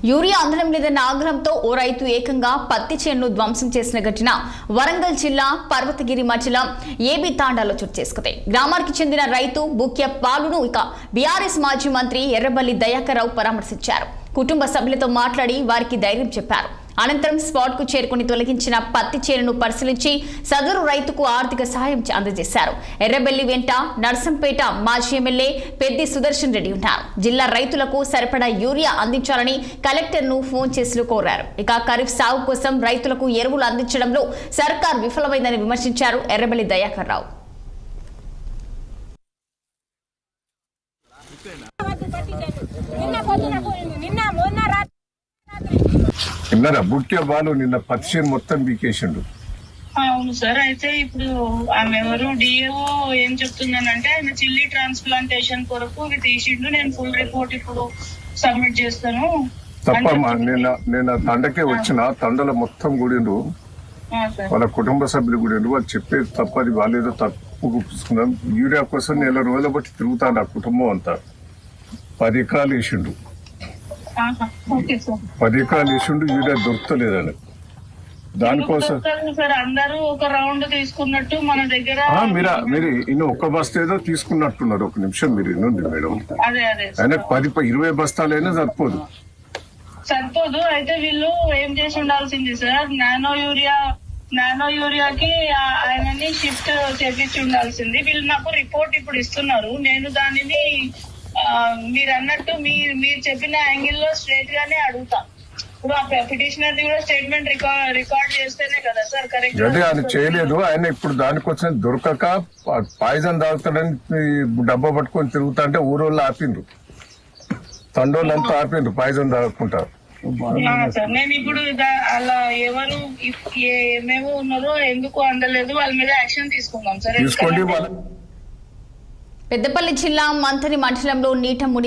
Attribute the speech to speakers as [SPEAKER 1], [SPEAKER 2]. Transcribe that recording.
[SPEAKER 1] Urea అందడం లేదన్న ఆగ్రహంతో ఓ రైతు ఏకంగా పత్తి చేనును ధ్వంసం చేసిన ఘటన వరంగల్ జిల్లా పర్వతగిరి మండలం ఏబీ తాండాలో చోటు చేసుకుంది. గ్రామానికి చెందిన రైతు బుక్య పాలును ఇక బీఆర్ఎస్ మాజీ మంత్రి ఎర్రబెల్లి దయాకర్ రావు పరామర్శించారు. కుటుంబ సభ్యులతో మాట్లాడి వారికి ధైర్యం చెప్పారు. అనంతరం స్పాట్ కు చేరుకుని తొలగించిన పత్తి చేనును పరిశీలించి సదరు రైతుకు ఆర్థిక సహాయం అందజేశారు. ఎర్రబెల్లి వెంట నర్సంపేట మాజీ ఎమ్మెల్యే పెద్ది సుదర్శన్ రెడ్డి ఉన్నారు. జిల్లా రైతులకు సరిపడా యూరియా అందించాలని కలెక్టర్ ను ఫోన్ చేసి కోరారు. ఇక ఖరీఫ్ సాగు కోసం రైతులకు ఎరువులు అందించడంలో సర్కార్ విఫలమైందని విమర్శించారు ఎర్రబెల్లి దయాకర్ రావు.
[SPEAKER 2] నిన్న బుక్య బాలు నిన్న పత్తి మొత్తం బీకేసిండు.
[SPEAKER 3] అవును సార్. అయితే ఇప్పుడు ఆమె ఎవరు డిఏఓ ఏం చెప్తుందనంటే ఆయన చిల్లీ ట్రాన్స్ప్లాంటేషన్ కొరకు ఇది తీసిండు, నేను ఫుల్ రిపోర్ట్ ఇప్పుడు సబ్మిట్ చేస్తాను.
[SPEAKER 2] తప్పమ్మా, నేను తండకే వచ్చిన తండలో మొత్తం గుడిండ్రు, వాళ్ళ కుటుంబ సభ్యులు గుడిండ్రు. వాళ్ళు చెప్పేది తప్పది, వాళ్ళేదో తప్పు గుప్పించుకున్నాం. యూరియా కోసం నెల రోజుల బట్టి తిరుగుతాను ఆ కుటుంబం అంతా. 10 ఎకరాలు వేసిండు, 10 ఎకరాలు వేసిండు, యూరియా దొరుకుతలేదని. దానికోసం
[SPEAKER 3] సార్ అందరూ ఒక రౌండ్ తీసుకున్నట్టు మన దగ్గర
[SPEAKER 2] మీరు ఇನ್ನು ఒక్క బస్తా ఏదో తీసుకున్నట్టున్నారు. ఒక నిమిషం మీరు ఇన్నుంది మేడం.
[SPEAKER 3] అదే
[SPEAKER 2] ఆయన 10-20 బస్తాలైనా సరిపోదు.
[SPEAKER 3] అయితే వీళ్ళు ఏం చేసి ఉండాల్సింది సార్, నానో యూరియాకి ఆయనని షిఫ్ట్ చేపించి ఉండాల్సింది. వీళ్ళు నాకు రిపోర్ట్ ఇప్పుడు ఇస్తున్నారు. నేను దానిని మీరు అన్నట్టు మీరు చెప్పిన యాంగిల్ లో స్ట్రేట్ గానే అడుగుతా. ఇప్పుడు ఆ పిటిషనర్ కూడా స్టేట్మెంట్ రికార్డ్ చేస్తేనే కదా సార్ కరెక్ట్.
[SPEAKER 2] అదే ఆయన చేయలేదు. ఆయన ఇప్పుడు దానికోసం దొరకక పాయిజన్ తాగుతాడని డబ్బా పట్టుకొని తిరుగుతా అంటే ఊరోళ్ళు ఆపిండ్రు, తండోళ్ళంతా ఆపిండ్రు పాయిజన్ తాగకుండా.
[SPEAKER 3] సార్ నేను ఇప్పుడు అలా ఎవరు ఏమేమో ఉన్నారో ఎందుకు అందలేదు వాళ్ళ మీద యాక్షన్ తీసుకుందాం సార్.
[SPEAKER 2] తీసుకోండి.
[SPEAKER 1] పెద్దపల్లి జిల్లా మంథని మండలంలో నీట మునిగి